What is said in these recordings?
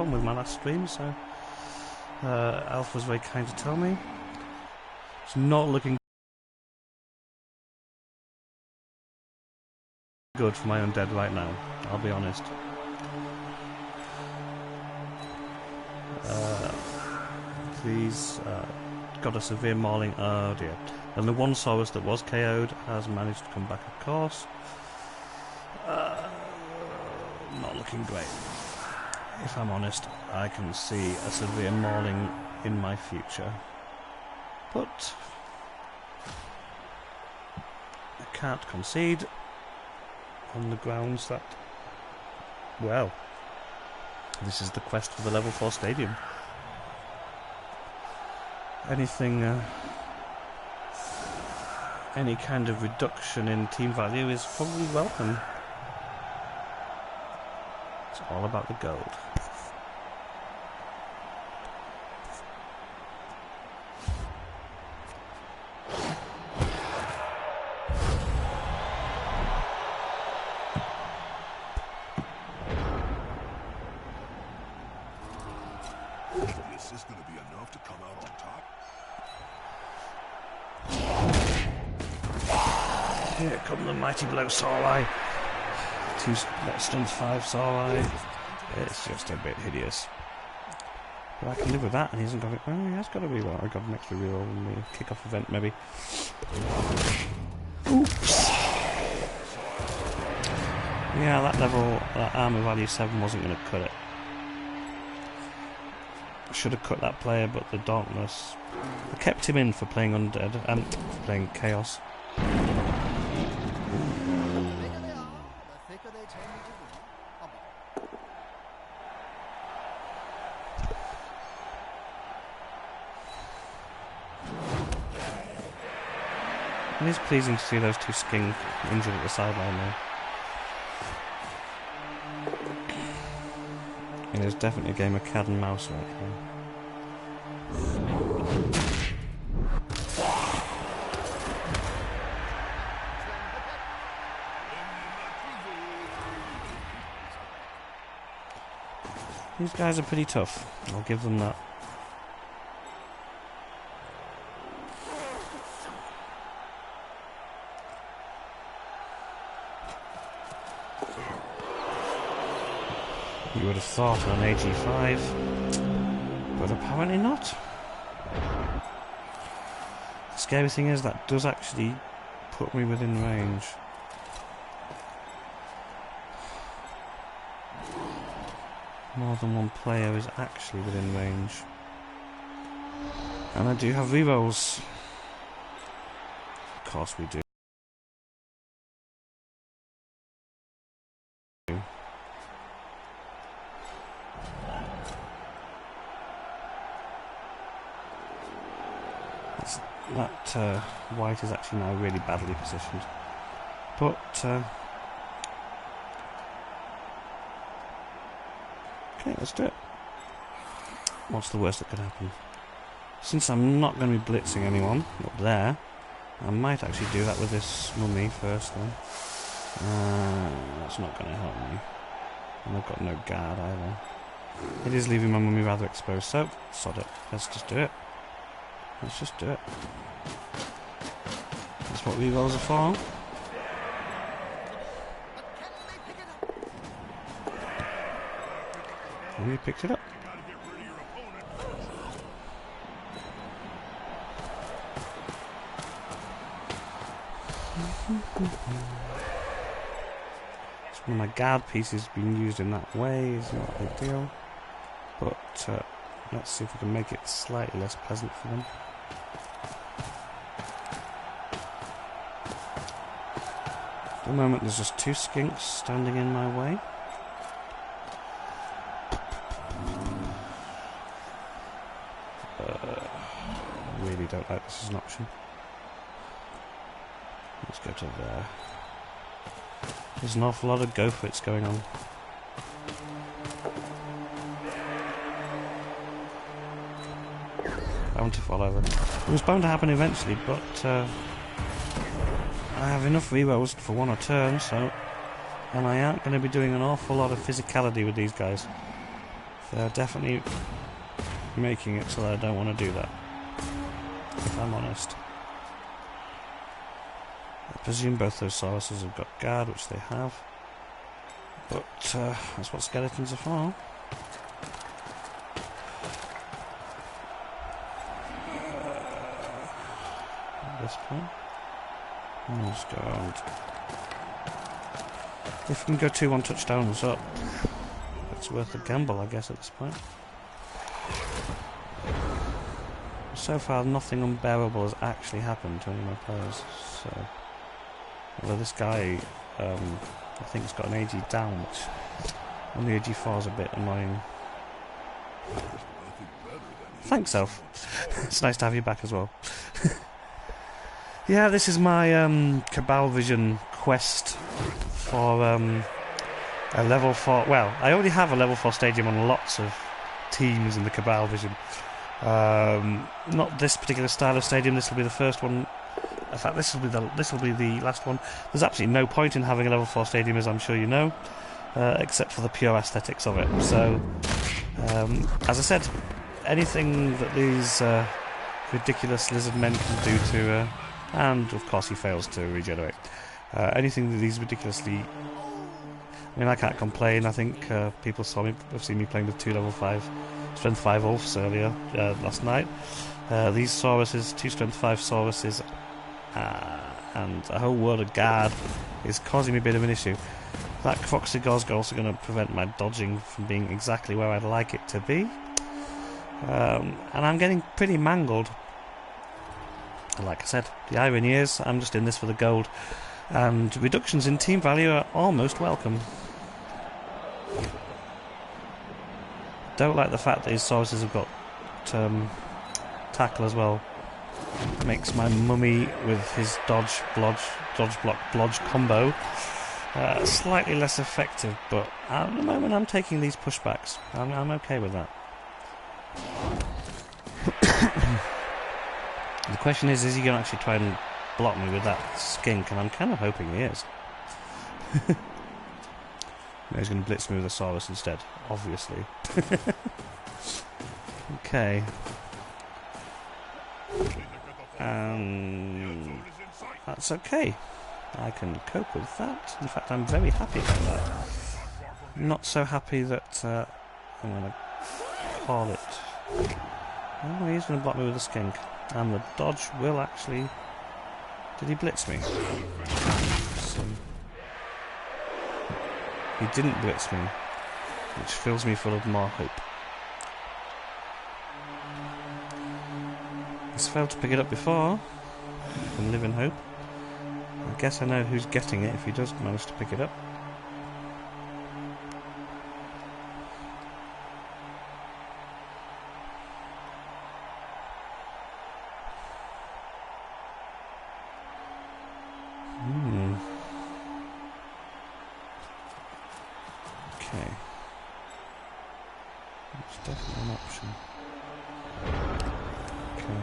problem with my last stream, so Alf was very kind to tell me. It's not looking good for my Undead right now, I'll be honest. These got a severe mauling, oh dear. And the one Saurus that was KO'd has managed to come back, of course. Not looking great. If I'm honest, I can see a severe mauling in my future. But I can't concede on the grounds that, well, this is the quest for the level 4 stadium. Anything, any kind of reduction in team value is probably welcome. It's all about the gold. Is this going to be enough to come out on top? Here come the mighty blow Sauri. Two stuns, 5 Sauri. It's just a bit hideous. But I can live with that, and he hasn't got it. Well, he has got a reroll. I got an extra reroll in the kick-off event, maybe. Oops. Yeah, that level, that armor value 7 wasn't going to cut it. I should have cut that player, but the darkness. I kept him in for playing Undead and for playing Chaos. It is pleasing to see those two skink injured at the sideline there. It is definitely a game of cat and mouse right now. These guys are pretty tough, I'll give them that. You would have thought on AG5, but apparently not. The scary thing is that does actually put me within range. More than one player is actually within range. And I do have rerolls. Of course we do. That white is actually now really badly positioned. But okay, let's do it. What's the worst that could happen? Since I'm not going to be blitzing anyone up there, I might actually do that with this mummy first then. That's not going to help me. And I've got no guard either. It is leaving my mummy rather exposed, so sod it. Let's just do it. Let's just do it. That's what rerolls are for. And we picked it up. So one of my guard pieces being used in that way is not ideal. But let's see if we can make it slightly less pleasant for them. At the moment there's just 2 skinks standing in my way. Really don't like this as an option. Let's go to there. There's an awful lot of go for it's going on. Bound to fall over. It was bound to happen eventually, but I have enough rerolls for 1 a turn, so... And I aren't going to be doing an awful lot of physicality with these guys. They're definitely making it so that I don't want to do that, if I'm honest. I presume both those Sauruses have got guard, which they have. But that's what skeletons are for. At this point, I'll just go around. If we can go 2-1 touchdowns up, it's worth a gamble, I guess, at this point. So far, nothing unbearable has actually happened to any of my players. So, although this guy, I think he's got an AG down, which on the AG4 is a bit annoying. Thanks, Elf. It's nice to have you back as well. Yeah, this is my Cabalvision quest for a level 4. Well, I already have a level 4 stadium on lots of teams in the Cabalvision. Not this particular style of stadium. This will be the first one. In fact, this will be the last one. There's absolutely no point in having a level 4 stadium, as I'm sure you know, except for the pure aesthetics of it. So, as I said, anything that these ridiculous lizard men can do to, and of course he fails to regenerate. Anything that these ridiculously, I mean, I can't complain. I think people have seen me playing with 2 level 5 strength 5 Ulfs earlier last night. These Sauruses, 2 strength 5 Sauruses, and a whole world of guard is causing me a bit of an issue. That Croxigor's also going to prevent my dodging from being exactly where I'd like it to be. And I'm getting pretty mangled. Like I said, the irony is I'm just in this for the gold, and reductions in team value are almost welcome. Don't like the fact that his Sauruses have got tackle as well. Makes my mummy with his dodge block blodge combo slightly less effective, but at the moment I'm taking these pushbacks. I'm okay with that. The question is he going to actually try and block me with that skink? And I'm kind of hoping he is. No, he's going to blitz me with a Saurus instead, obviously. Okay. That's okay. I can cope with that. In fact, I'm very happy about that. Not so happy that I'm going to call it. Oh, he's going to block me with a skink. And the dodge will actually... Did he blitz me? So, he didn't blitz me, which fills me full of more hope. He's failed to pick it up before. I can live in hope. I guess I know who's getting it if he does manage to pick it up. Okay. It's definitely an option. Okay.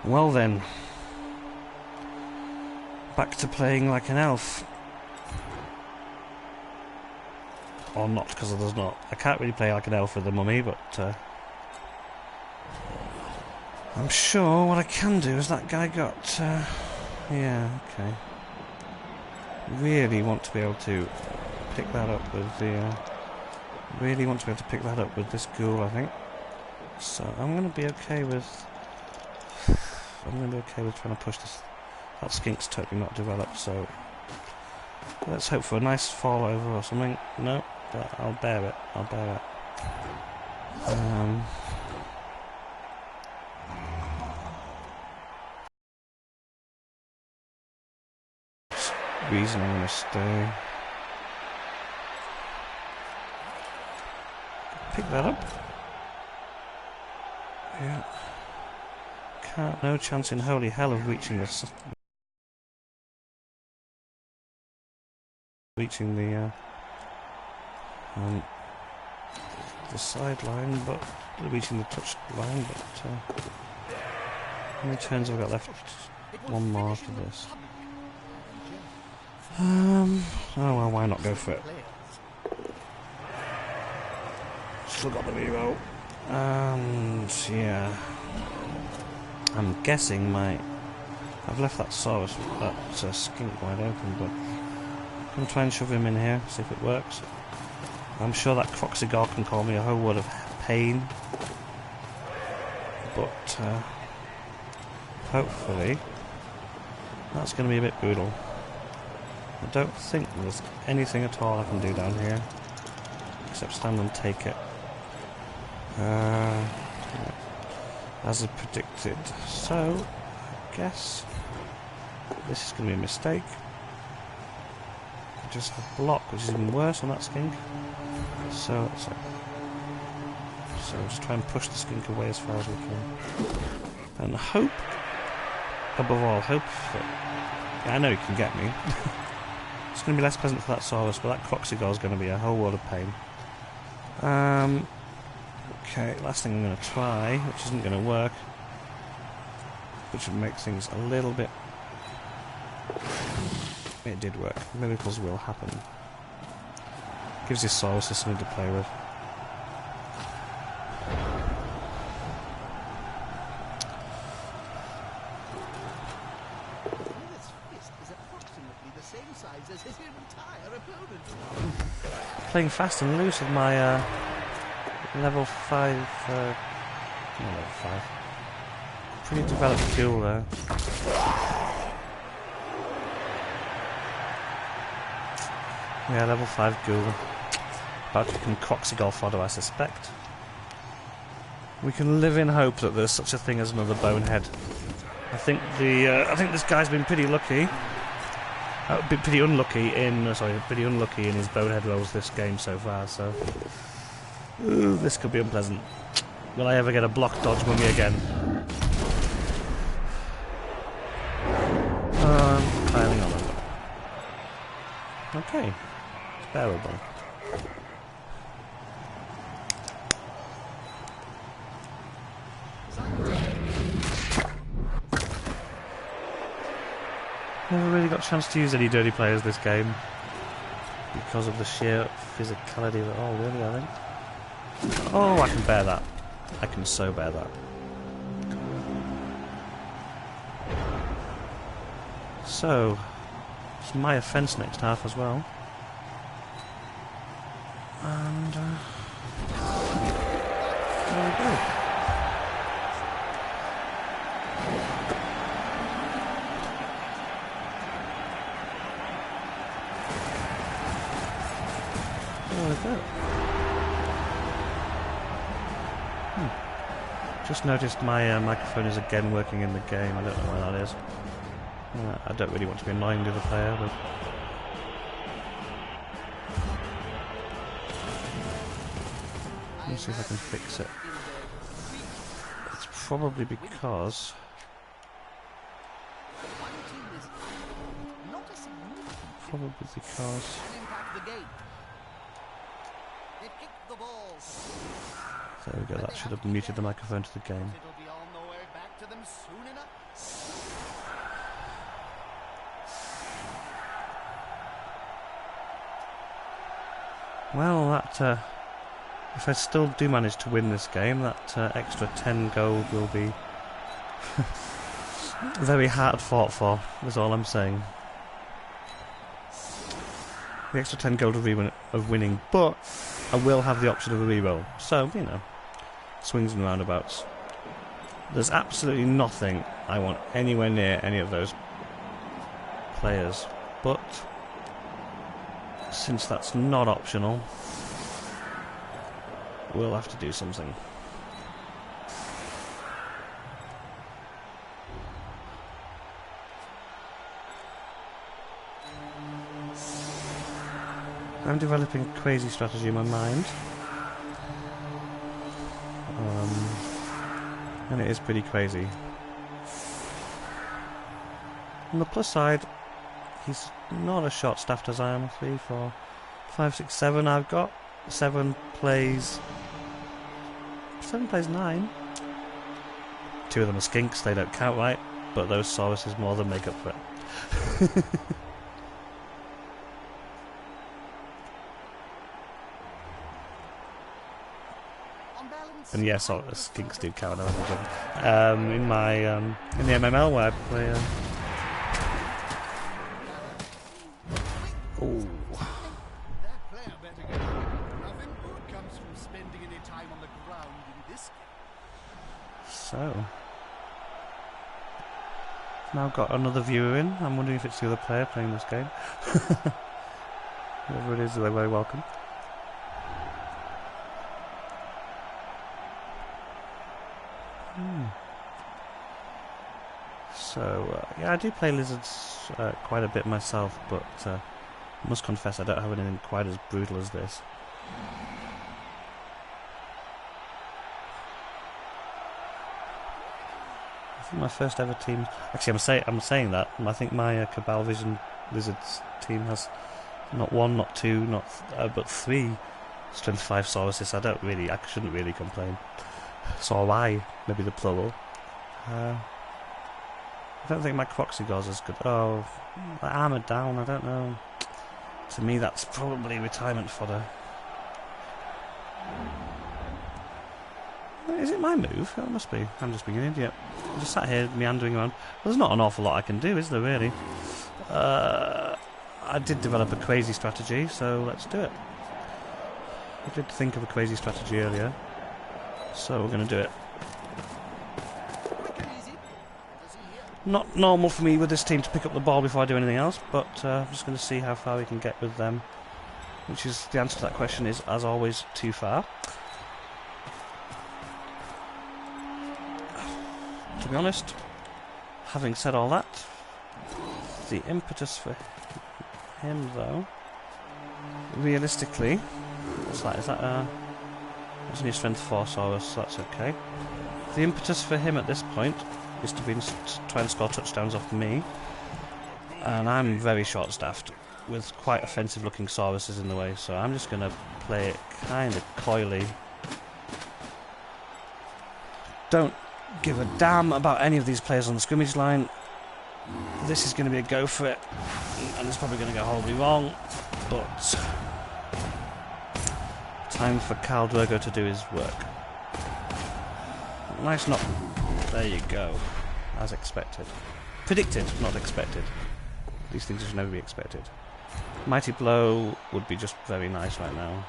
Well then. Back to playing like an elf. Or not, because there's not. I can't really play like an elf with the mummy, but I'm sure what I can do is that guy got... yeah, okay. Really want to be able to pick that up with the... really want to be able to pick that up with this ghoul, I think. So I'm going to be okay with... I'm going to be okay with trying to push this... That skink's totally not developed, so... Let's hope for a nice fall over or something. No, but I'll bear it. I'll bear it. Reason I'm going to stay. Pick that up. Yeah. No chance in holy hell of reaching this. Reaching the sideline, but reaching the touch line. But how many turns have I got left? One more after this. Oh well, why not go for it? Still got the Vivo. And yeah, I'm guessing I've left that skink wide open, but I'm going to try and shove him in here, see if it works. I'm sure that Croxigor can call me a whole world of pain, but hopefully that's going to be a bit brutal. I don't think there's anything at all I can do down here except stand and take it. As I predicted. So, I guess this is going to be a mistake. I just have block, which is even worse on that skink. So just try and push the skink away as far as we can. And hope, above all, hope that... Yeah, I know he can get me. It's going to be less pleasant for that Saurus, but that Croxigor is going to be a whole world of pain. Okay, last thing I'm going to try, which isn't going to work, which would make things a little bit... It did work. Miracles will happen. Gives his Saurus something to play with. Playing fast and loose with my level 5, not level 5, pretty developed duel there. Yeah, level 5 ghoul. About to become Croxigor fodder, I suspect. We can live in hope that there's such a thing as another bonehead. I think this guy's been pretty lucky. Pretty unlucky in his bonehead rolls this game so far. So, ooh, this could be unpleasant. Will I ever get a block dodge mummy again? Piling on. Okay, it's bearable. Never really got a chance to use any dirty players this game because of the sheer physicality of it all, really, I think. Oh, I can bear that. I can so bear that. So, it's my offence next half as well. And, there we go. Just noticed my microphone is again working in the game. I don't know why that is. I don't really want to be annoying to the player, but... Let's see if I can fix it. It's probably because... There we go, that should have muted the microphone to the game. Well, that, if I still do manage to win this game, that extra 10 gold will be very hard fought for, is all I'm saying. The extra 10 gold of winning, but I will have the option of a reroll. So, you know, swings and roundabouts. There's absolutely nothing I want anywhere near any of those players, but since that's not optional, we'll have to do something. I'm developing a crazy strategy in my mind. And it is pretty crazy. On the plus side, he's not as short-staffed as I am. 3, 4, 5, 6, 7 I've got. 7 plays 9. 2 of them are skinks, they don't count right, but those Sauruses more than make up for it. And yes, skinks do count. In my in the MML where I play. Oh. That player better go. Nothing good comes from spending any time on the ground in this game. So. Now got another viewer in. I'm wondering if it's the other player playing this game. Whoever it is, they're very welcome. So, yeah, I do play lizards quite a bit myself, but I must confess I don't have anything quite as brutal as this. I think my first ever team... Actually, I'm saying that. I think my Cabalvision lizards team has not one, not two, but 3 strength 5 sauruses. I shouldn't really complain. Saurai, maybe the plural. I don't think my Croxigor's as good. Oh, armoured down, I don't know. To me, that's probably retirement fodder. Is it my move? Oh, it must be. I'm just being an idiot. I'm just sat here meandering around. Well, there's not an awful lot I can do, is there, really? I did develop a crazy strategy, so let's do it. I did think of a crazy strategy earlier, so we're going to do it. Not normal for me with this team to pick up the ball before I do anything else, but I'm just going to see how far we can get with them. Which is, the answer to that question is, as always, too far. To be honest, having said all that, the impetus for him, though, realistically, what's that? Is that it's only a strength 4 Saurus, so that's okay. The impetus for him at this point is to try and score touchdowns off me, and I'm very short-staffed with quite offensive-looking Sauruses in the way, so I'm just going to play it kind of coyly. Don't give a damn about any of these players on the scrimmage line. This is going to be a go for it, and it's probably going to go horribly wrong, but time for Khal Drogo to do his work. Nice knock. There you go. As expected. Predicted, not expected. These things should never be expected. Mighty Blow would be just very nice right now.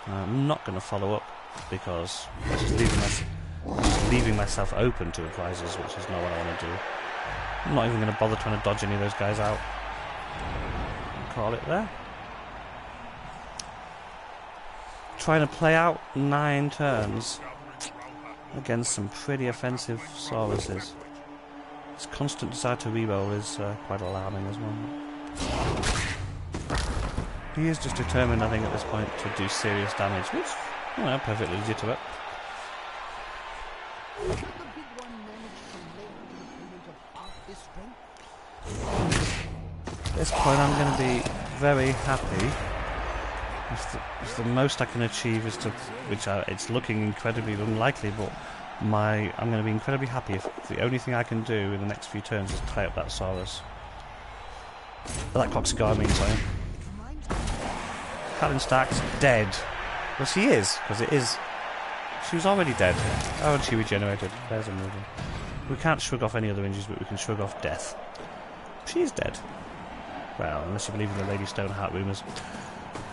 I'm not going to follow up because I'm just leaving myself open to reprisals, which is not what I want to do. I'm not even going to bother trying to dodge any of those guys out. Call it there. Trying to play out 9 turns against some pretty offensive Sauruses. His constant desire to reroll is quite alarming as well. He is just determined, I think, at this point to do serious damage, which, you know, perfectly legitimate. At this point, I'm going to be very happy if the most I can achieve is to, it's looking incredibly unlikely, but I'm going to be incredibly happy if the only thing I can do in the next few turns is tie up that Saurus. That Croxigor, I mean, sorry. Catelyn Stark's dead. Well, she is, because it is. She was already dead. Oh, and she regenerated. There's a movie. We can't shrug off any other injuries, but we can shrug off death. She is dead. Well, unless you believe in the Lady Stoneheart rumours.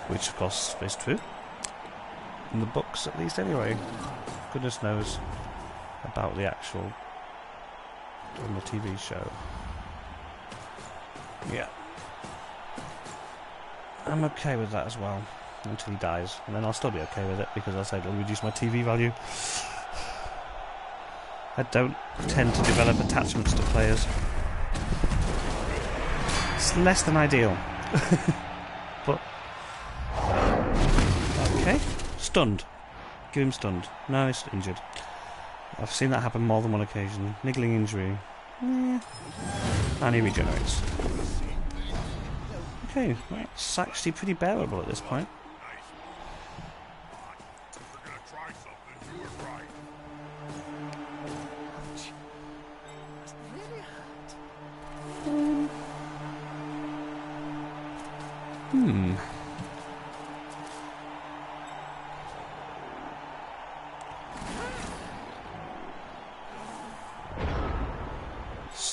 Which, of course, is true. In the books, at least, anyway. Goodness knows about the actual... on the TV show. Yeah. I'm okay with that as well. Until he dies. And then I'll still be okay with it, because I said it'll reduce my TV value. I don't tend to develop attachments to players. It's less than ideal. But... okay. Stunned. Give him stunned. No, he's injured. I've seen that happen more than one occasion. Niggling injury. And he regenerates. Okay, that's actually pretty bearable at this point.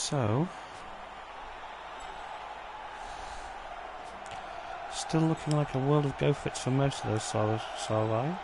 So, still looking like a world of go fits for most of those Solai.